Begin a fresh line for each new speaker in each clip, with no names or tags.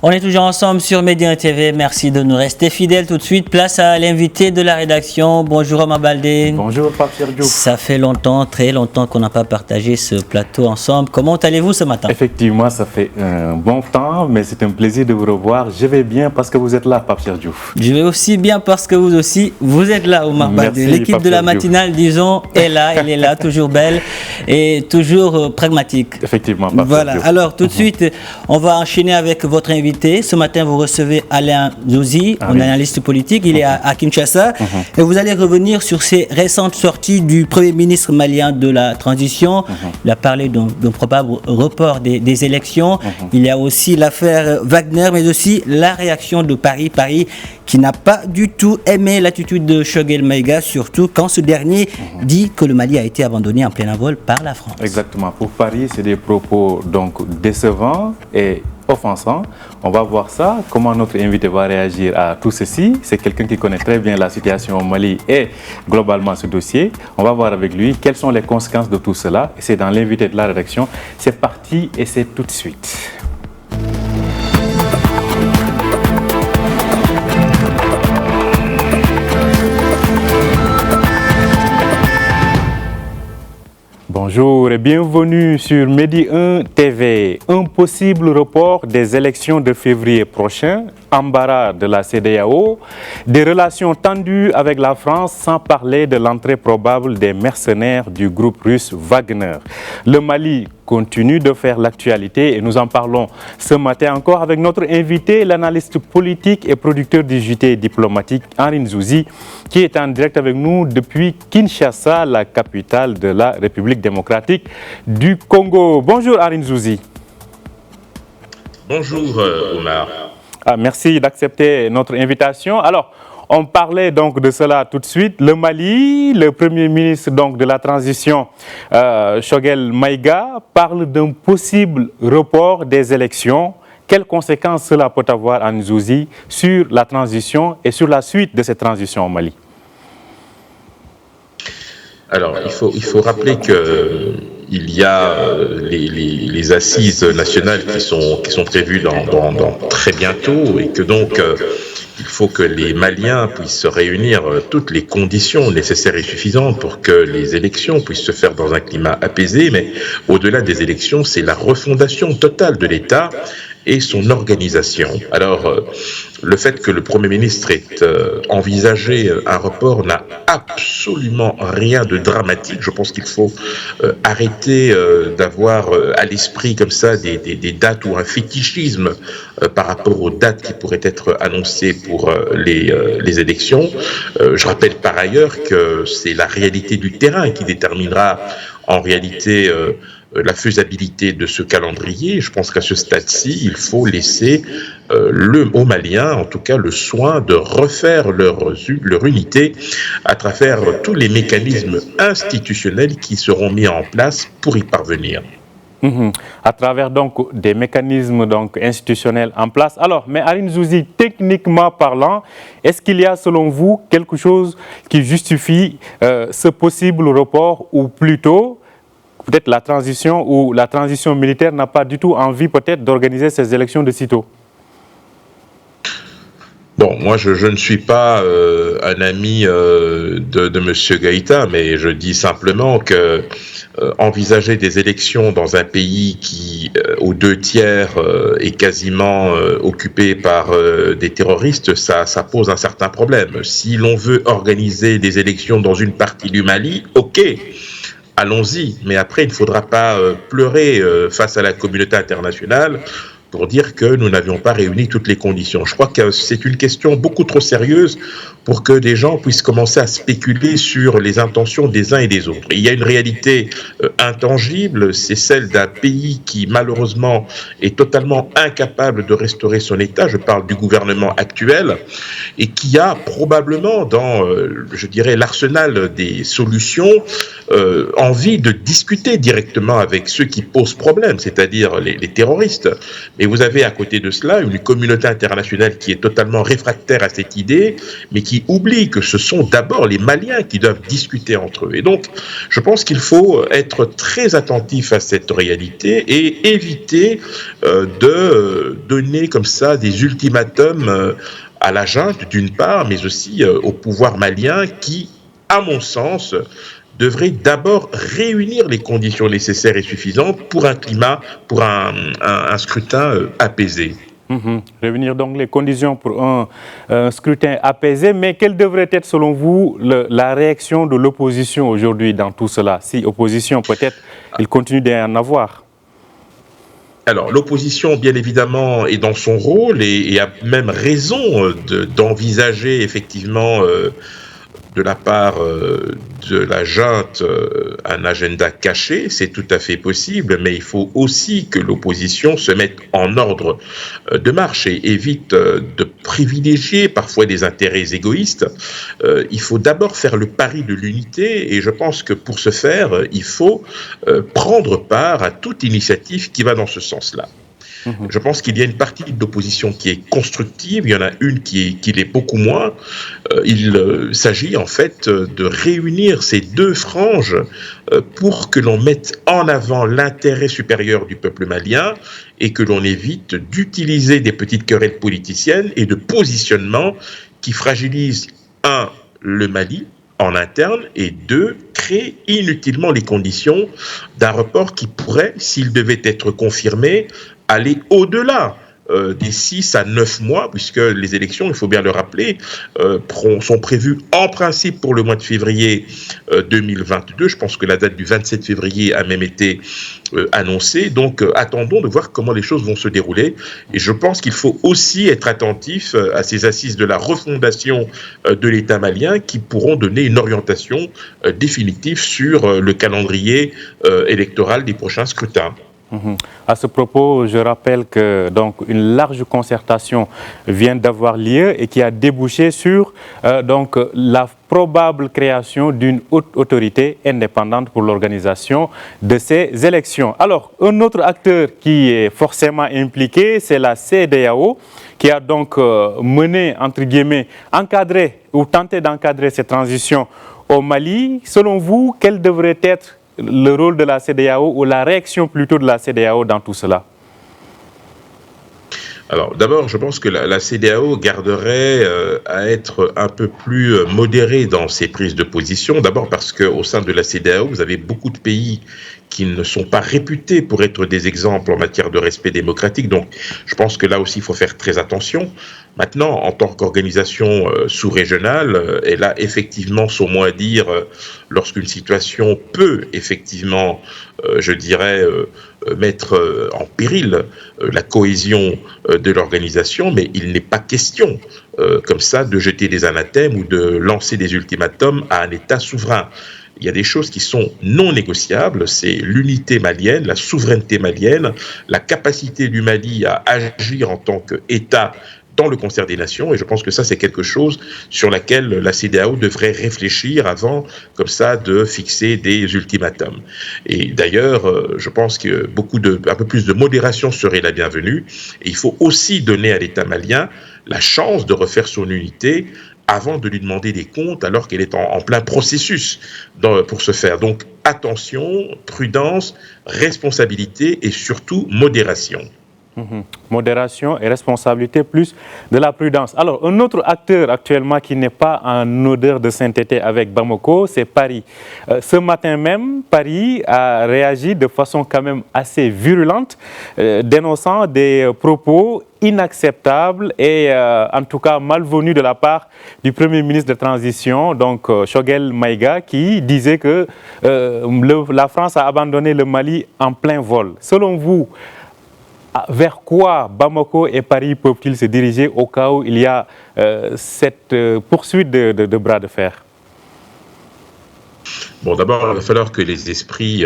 On est toujours ensemble sur Média TV. Merci de nous rester fidèles. Tout de suite, place à l'invité de la rédaction. Bonjour Omar Baldé.
Bonjour Pape Sergio.
Ça fait longtemps, très longtemps qu'on n'a pas partagé ce plateau ensemble. Comment allez-vous ce matin?
Effectivement, ça fait un bon temps, mais c'est un plaisir de vous revoir. Je vais bien parce que vous êtes là, Pape Sergio.
Je vais aussi bien parce que vous aussi, vous êtes là, Omar Baldé. L'équipe
Pape
de la
Sergio.
matinale, disons, est là. Elle est là, toujours belle et toujours pragmatique.
Effectivement, Pape
Voilà.
Sergio.
Alors, tout de suite, on va enchaîner avec votre invité. Ce matin, vous recevez Alain Zouzi, un analyste politique. Il est à Kinshasa. Et vous allez revenir sur ces récentes sorties du Premier ministre malien de la transition. Il a parlé d'un probable report des élections. Il y a aussi l'affaire Wagner, mais aussi la réaction de Paris. Paris qui n'a pas du tout aimé l'attitude de Choguel Maïga, surtout quand ce dernier dit que le Mali a été abandonné en plein vol par la France.
Exactement. Pour Paris, c'est des propos donc décevants et offensant. On va voir ça, comment notre invité va réagir à tout ceci. C'est quelqu'un qui connaît très bien la situation au Mali et globalement ce dossier. On va voir avec lui quelles sont les conséquences de tout cela. C'est dans l'invité de la rédaction. C'est parti et c'est tout de suite. Bonjour et bienvenue sur Medi 1 TV. Un possible report des élections de février prochain, embarras de la CEDEAO, des relations tendues avec la France sans parler de l'entrée probable des mercenaires du groupe russe Wagner. Le Mali continue de faire l'actualité et nous en parlons ce matin encore avec notre invité, l'analyste politique et producteur du JT diplomatique Aline Zouzi, qui est en direct avec nous depuis Kinshasa, la capitale de la République démocratique du Congo. Bonjour Aline Zouzi.
Bonjour Omar.
Merci d'accepter notre invitation. Alors, on parlait donc de cela tout de suite. Le Mali, le Premier ministre donc de la transition, Choguel Maïga, parle d'un possible report des élections. Quelles conséquences cela peut avoir, Aline Zouzi, sur la transition et sur la suite de cette transition au Mali?
Alors, il faut rappeler que il y a les assises nationales qui sont prévues dans très bientôt et que donc il faut que les Maliens puissent réunir toutes les conditions nécessaires et suffisantes pour que les élections puissent se faire dans un climat apaisé. Mais au-delà des élections, c'est la refondation totale de l'État et son organisation. Alors, le fait que le Premier ministre ait envisagé un report n'a absolument rien de dramatique. Je pense qu'il faut arrêter d'avoir à l'esprit comme ça des dates ou un fétichisme par rapport aux dates qui pourraient être annoncées pour les élections. Je rappelle par ailleurs que c'est la réalité du terrain qui déterminera en réalité la faisabilité de ce calendrier. Je pense qu'à ce stade-ci, il faut laisser aux Maliens, en tout cas, le soin de refaire leur unité à travers tous les mécanismes institutionnels qui seront mis en place pour y parvenir.
À travers donc des mécanismes donc institutionnels en place. Alors, mais Aline Zouzi, techniquement parlant, est-ce qu'il y a selon vous quelque chose qui justifie ce possible report, ou plutôt peut-être la transition militaire n'a pas du tout envie peut-être d'organiser ces élections de sitôt?
Bon, moi je ne suis pas un ami de M. Gaïta, mais je dis simplement que envisager des élections dans un pays qui, aux 2/3, est quasiment occupé par des terroristes, ça pose un certain problème. Si l'on veut organiser des élections dans une partie du Mali, ok, allons-y, mais après il ne faudra pas pleurer face à la communauté internationale pour dire que nous n'avions pas réuni toutes les conditions. Je crois que c'est une question beaucoup trop sérieuse pour que des gens puissent commencer à spéculer sur les intentions des uns et des autres. Il y a une réalité intangible, c'est celle d'un pays qui malheureusement est totalement incapable de restaurer son État, je parle du gouvernement actuel, et qui a probablement dans, je dirais, l'arsenal des solutions, envie de discuter directement avec ceux qui posent problème, c'est-à-dire les terroristes. Et vous avez à côté de cela une communauté internationale qui est totalement réfractaire à cette idée, mais qui oublie que ce sont d'abord les Maliens qui doivent discuter entre eux. Et donc, je pense qu'il faut être très attentif à cette réalité et éviter de donner comme ça des ultimatums à la junte d'une part, mais aussi au pouvoir malien qui, à mon sens, devrait d'abord réunir les conditions nécessaires et suffisantes pour un climat, pour un scrutin apaisé.
Réunir donc les conditions pour un scrutin apaisé, mais quelle devrait être selon vous la réaction de l'opposition aujourd'hui dans tout cela? Si opposition, peut-être il continue d'en avoir.
Alors, l'opposition, bien évidemment, est dans son rôle et a même raison d'envisager effectivement de la part de la junte un agenda caché, c'est tout à fait possible, mais il faut aussi que l'opposition se mette en ordre de marche et évite de privilégier parfois des intérêts égoïstes. Il faut d'abord faire le pari de l'unité et je pense que pour ce faire, il faut prendre part à toute initiative qui va dans ce sens-là. Je pense qu'il y a une partie de l'opposition qui est constructive, il y en a une qui l'est beaucoup moins. Il s'agit en fait de réunir ces deux franges pour que l'on mette en avant l'intérêt supérieur du peuple malien et que l'on évite d'utiliser des petites querelles politiciennes et de positionnements qui fragilisent, le Mali en interne et deux, créer inutilement les conditions d'un report qui pourrait, s'il devait être confirmé, aller au-delà des 6 à 9 mois, puisque les élections, il faut bien le rappeler, sont prévues en principe pour le mois de février 2022. Je pense que la date du 27 février a même été annoncée. Donc, attendons de voir comment les choses vont se dérouler. Et je pense qu'il faut aussi être attentif à ces assises de la refondation de l'État malien qui pourront donner une orientation définitive sur le calendrier électoral des prochains scrutins.
À ce propos, je rappelle que donc une large concertation vient d'avoir lieu et qui a débouché sur donc la probable création d'une haute autorité indépendante pour l'organisation de ces élections. Alors, un autre acteur qui est forcément impliqué, c'est la CEDEAO, qui a donc mené, entre guillemets, encadré ou tenté d'encadrer cette transition au Mali. Selon vous, quel devrait être le rôle de la CEDEAO ou la réaction plutôt de la CEDEAO dans tout cela?
Alors d'abord, je pense que la CEDEAO garderait à être un peu plus modérée dans ses prises de position. D'abord parce qu'au sein de la CEDEAO, vous avez beaucoup de pays qui ne sont pas réputés pour être des exemples en matière de respect démocratique. Donc je pense que là aussi, il faut faire très attention. Maintenant, en tant qu'organisation sous-régionale, elle a effectivement son mot à dire lorsqu'une situation peut effectivement, je dirais, mettre en péril la cohésion de l'organisation, mais il n'est pas question comme ça de jeter des anathèmes ou de lancer des ultimatums à un État souverain. Il y a des choses qui sont non négociables, c'est l'unité malienne, la souveraineté malienne, la capacité du Mali à agir en tant qu'État dans le concert des nations, et je pense que ça c'est quelque chose sur laquelle la CEDEAO devrait réfléchir avant comme ça de fixer des ultimatums. Et d'ailleurs, je pense que un peu plus de modération serait la bienvenue, et il faut aussi donner à l'État malien la chance de refaire son unité avant de lui demander des comptes alors qu'elle est en plein processus pour ce faire. Donc attention, prudence, responsabilité et surtout modération.
Modération et responsabilité plus de la prudence. Alors, un autre acteur actuellement qui n'est pas en odeur de sainteté avec Bamako, c'est Paris. Ce matin même, Paris a réagi de façon quand même assez virulente, dénonçant des propos inacceptables et en tout cas malvenus de la part du Premier ministre de transition, donc Choguel Maïga, qui disait que la France a abandonné le Mali en plein vol. Selon vous, vers quoi Bamako et Paris peuvent-ils se diriger au cas où il y a cette poursuite de bras de fer?
Bon, d'abord, il va falloir que les esprits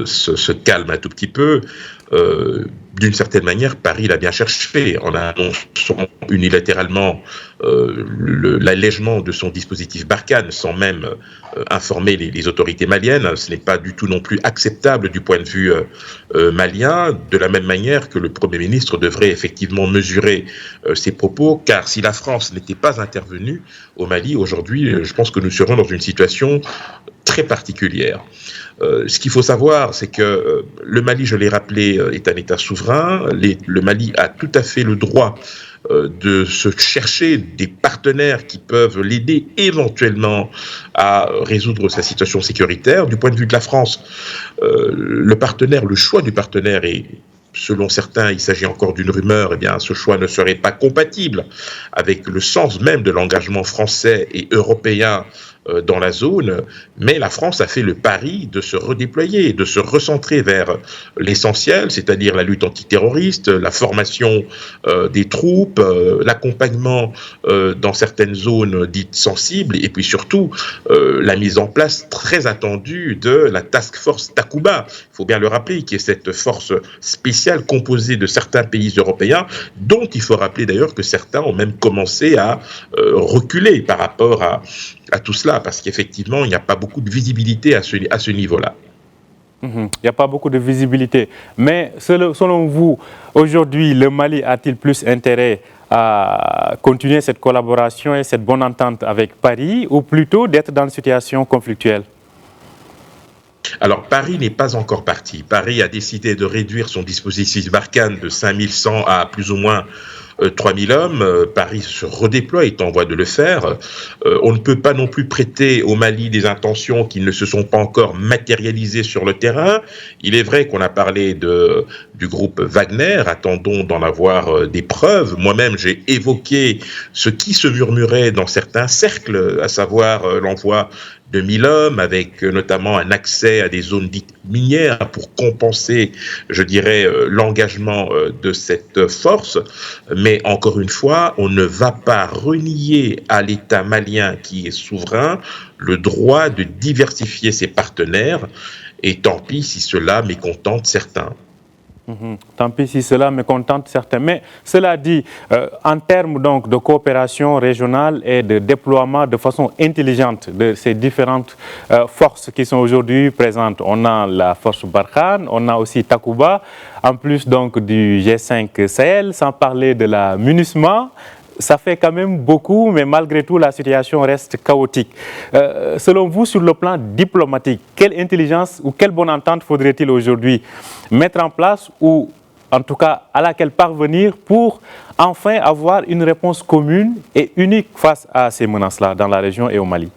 se calment un tout petit peu. D'une certaine manière, Paris l'a bien cherché en annonçant unilatéralement l'allègement de son dispositif Barkhane sans même informer les autorités maliennes. Ce n'est pas du tout non plus acceptable du point de vue malien, de la même manière que le Premier ministre devrait effectivement mesurer ses propos, car si la France n'était pas intervenue au Mali, aujourd'hui, je pense que nous serions dans une situation très particulière. Ce qu'il faut savoir, c'est que le Mali, je l'ai rappelé, est un État souverain. Le Mali a tout à fait le droit de se chercher des partenaires qui peuvent l'aider éventuellement à résoudre sa situation sécuritaire. Du point de vue de la France, le choix du partenaire est... Selon certains, il s'agit encore d'une rumeur, eh bien, ce choix ne serait pas compatible avec le sens même de l'engagement français et européen dans la zone, mais la France a fait le pari de se redéployer, de se recentrer vers l'essentiel, c'est-à-dire la lutte antiterroriste, la formation des troupes, l'accompagnement dans certaines zones dites sensibles, et puis surtout la mise en place très attendue de la Task Force Takuba. Il faut bien le rappeler, qui est cette force spéciale composée de certains pays européens, dont il faut rappeler d'ailleurs que certains ont même commencé à reculer par rapport à tout cela, parce qu'effectivement, il n'y a pas beaucoup de visibilité à ce niveau-là.
Il n'y a pas beaucoup de visibilité. Mais selon vous, aujourd'hui, le Mali a-t-il plus intérêt à continuer cette collaboration et cette bonne entente avec Paris, ou plutôt d'être dans une situation conflictuelle?
Alors, Paris n'est pas encore parti. Paris a décidé de réduire son dispositif Barkhane de 5100 à plus ou moins 3000 hommes. Paris se redéploie, est en voie de le faire. On ne peut pas non plus prêter au Mali des intentions qui ne se sont pas encore matérialisées sur le terrain. Il est vrai qu'on a parlé du groupe Wagner, attendons d'en avoir des preuves. Moi-même, j'ai évoqué ce qui se murmurait dans certains cercles, à savoir l'envoi de 1000 hommes, avec notamment un accès à des zones dites minières pour compenser, je dirais, l'engagement de cette force. Mais encore une fois, on ne va pas renier à l'État malien qui est souverain le droit de diversifier ses partenaires, et tant pis si cela mécontente certains.
Tant pis si cela mécontente certains. Mais cela dit, en termes donc de coopération régionale et de déploiement de façon intelligente de ces différentes forces qui sont aujourd'hui présentes, on a la force Barkhane, on a aussi Takuba, en plus donc du G5 Sahel, sans parler de la MINUSMA. Ça fait quand même beaucoup, mais malgré tout, la situation reste chaotique. Selon vous, sur le plan diplomatique, quelle intelligence ou quelle bonne entente faudrait-il aujourd'hui mettre en place, ou en tout cas à laquelle parvenir, pour enfin avoir une réponse commune et unique face à ces menaces-là dans la région et au Mali?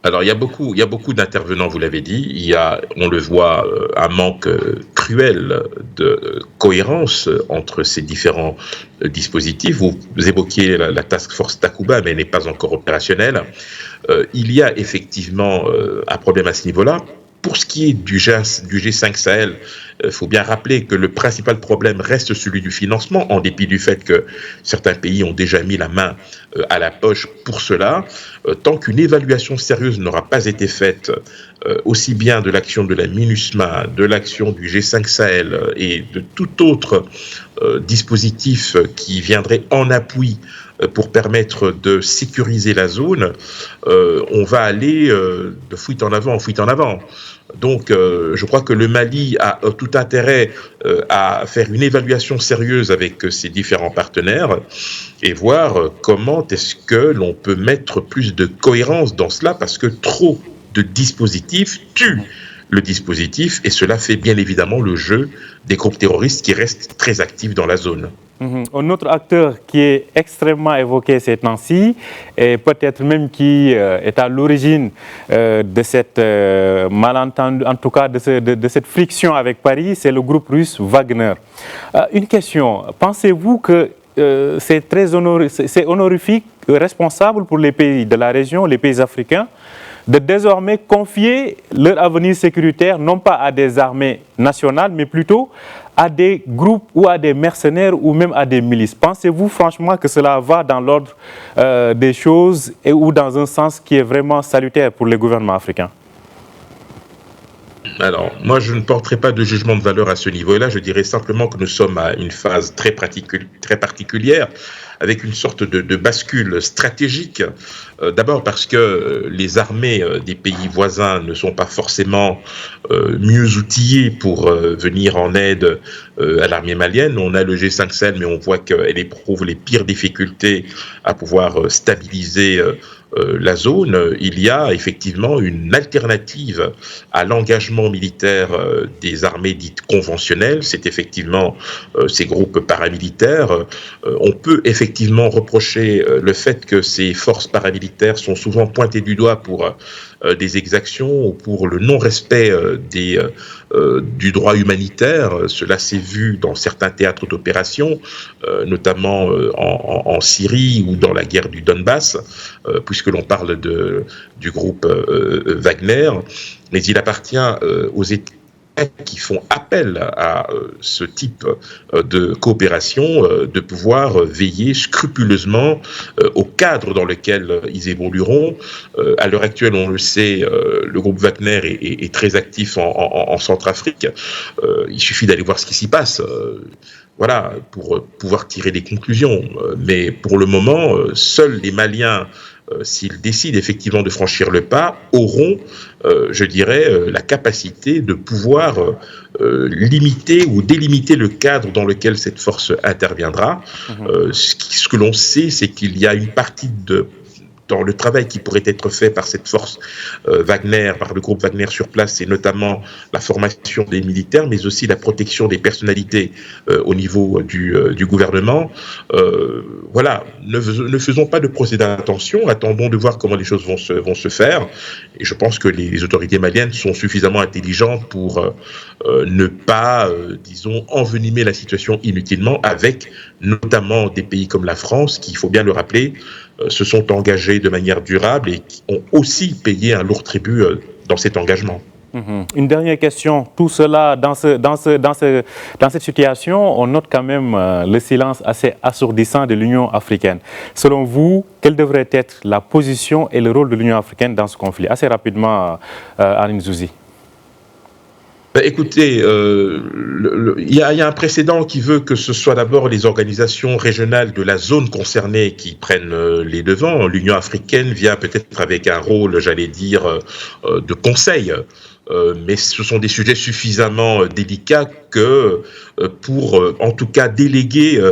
Alors, il y a beaucoup d'intervenants, vous l'avez dit. On le voit, un manque cruel de cohérence entre ces différents dispositifs. Vous évoquiez la Task Force Takuba, mais elle n'est pas encore opérationnelle. Il y a effectivement un problème à ce niveau-là. Pour ce qui est du G5 Sahel, il faut bien rappeler que le principal problème reste celui du financement, en dépit du fait que certains pays ont déjà mis la main à la poche pour cela. Tant qu'une évaluation sérieuse n'aura pas été faite, aussi bien de l'action de la MINUSMA, de l'action du G5 Sahel et de tout autre dispositif qui viendrait en appui pour permettre de sécuriser la zone, on va aller de fuite en avant en fuite en avant. Donc, je crois que le Mali a tout intérêt à faire une évaluation sérieuse avec ses différents partenaires et voir comment est-ce que l'on peut mettre plus de cohérence dans cela, parce que trop de dispositifs tuent le dispositif, et cela fait bien évidemment le jeu des groupes terroristes qui restent très actifs dans la zone.
Un autre acteur qui est extrêmement évoqué ces temps-ci, et peut-être même qui est à l'origine de cette malentendu, en tout cas de cette friction avec Paris, c'est le groupe russe Wagner. Une question, pensez-vous que c'est honorifique, responsable pour les pays de la région, les pays africains, de désormais confier leur avenir sécuritaire non pas à des armées nationales, mais plutôt à des groupes ou à des mercenaires ou même à des milices? Pensez-vous franchement que cela va dans l'ordre des choses ou dans un sens qui est vraiment salutaire pour les gouvernements africains?
Alors, moi, je ne porterai pas de jugement de valeur à ce niveau-là. Je dirais simplement que nous sommes à une phase très particulière, avec une sorte de bascule stratégique. D'abord parce que les armées des pays voisins ne sont pas forcément mieux outillées pour venir en aide à l'armée malienne. On a le G5 Sahel, mais on voit qu'elle éprouve les pires difficultés à pouvoir stabiliser la zone. Il y a effectivement une alternative à l'engagement militaire des armées dites conventionnelles. C'est effectivement ces groupes paramilitaires. On peut effectivement reprocher le fait que ces forces paramilitaires sont souvent pointées du doigt pour des exactions ou pour le non-respect du droit humanitaire. Cela s'est vu dans certains théâtres d'opération, notamment en Syrie ou dans la guerre du Donbass, puisque l'on parle du groupe Wagner. Mais il appartient aux États qui font appel à ce type de coopération de pouvoir veiller scrupuleusement au cadre dans lequel ils évolueront. À l'heure actuelle, on le sait, le groupe Wagner est très actif en Centrafrique. Il suffit d'aller voir ce qui s'y passe. Voilà, pour pouvoir tirer des conclusions. Mais pour le moment, seuls les Maliens, s'ils décident effectivement de franchir le pas, auront, je dirais, la capacité de pouvoir limiter ou délimiter le cadre dans lequel cette force interviendra. Ce que l'on sait, c'est qu'il y a une partie dans le travail qui pourrait être fait par cette force Wagner, par le groupe Wagner sur place, c'est notamment la formation des militaires, mais aussi la protection des personnalités au niveau du gouvernement. Voilà, ne faisons pas de procès d'intention, attendons de voir comment les choses vont se faire. Et je pense que les autorités maliennes sont suffisamment intelligentes pour ne pas, disons, envenimer la situation inutilement, avec notamment des pays comme la France, qui, il faut bien le rappeler, se sont engagés de manière durable et qui ont aussi payé un lourd tribut dans cet engagement.
Une dernière question. Tout cela, dans cette situation, on note quand même le silence assez assourdissant de l'Union africaine. Selon vous, quelle devrait être la position et le rôle de l'Union africaine dans ce conflit? Assez rapidement, Aline Zouzi.
Écoutez, il y a un précédent qui veut que ce soit d'abord les organisations régionales de la zone concernée qui prennent les devants. L'Union africaine vient peut-être avec un rôle, j'allais dire, de conseil. Mais ce sont des sujets suffisamment délicats que pour, en tout cas, déléguer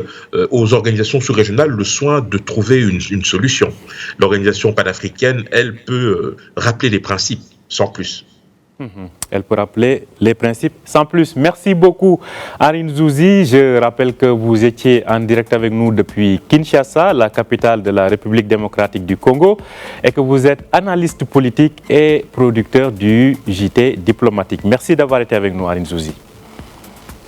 aux organisations sous-régionales le soin de trouver une solution. L'organisation panafricaine, elle peut rappeler les principes, sans plus.
Elle peut rappeler les principes sans plus. Merci beaucoup, Aline Zouzi. Je rappelle que vous étiez en direct avec nous depuis Kinshasa, la capitale de la République démocratique du Congo, et que vous êtes analyste politique et producteur du JT diplomatique. Merci d'avoir été avec nous, Aline Zouzi.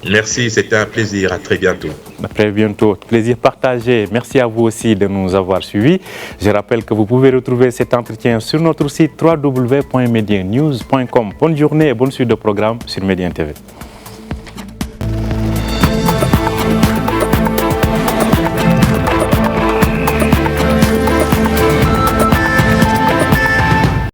Merci, c'était un plaisir. À très bientôt.
À très bientôt. Plaisir partagé. Merci à vous aussi de nous avoir suivis. Je rappelle que vous pouvez retrouver cet entretien sur notre site www.mediennews.com. Bonne journée et bonne suite de programme sur Médien TV.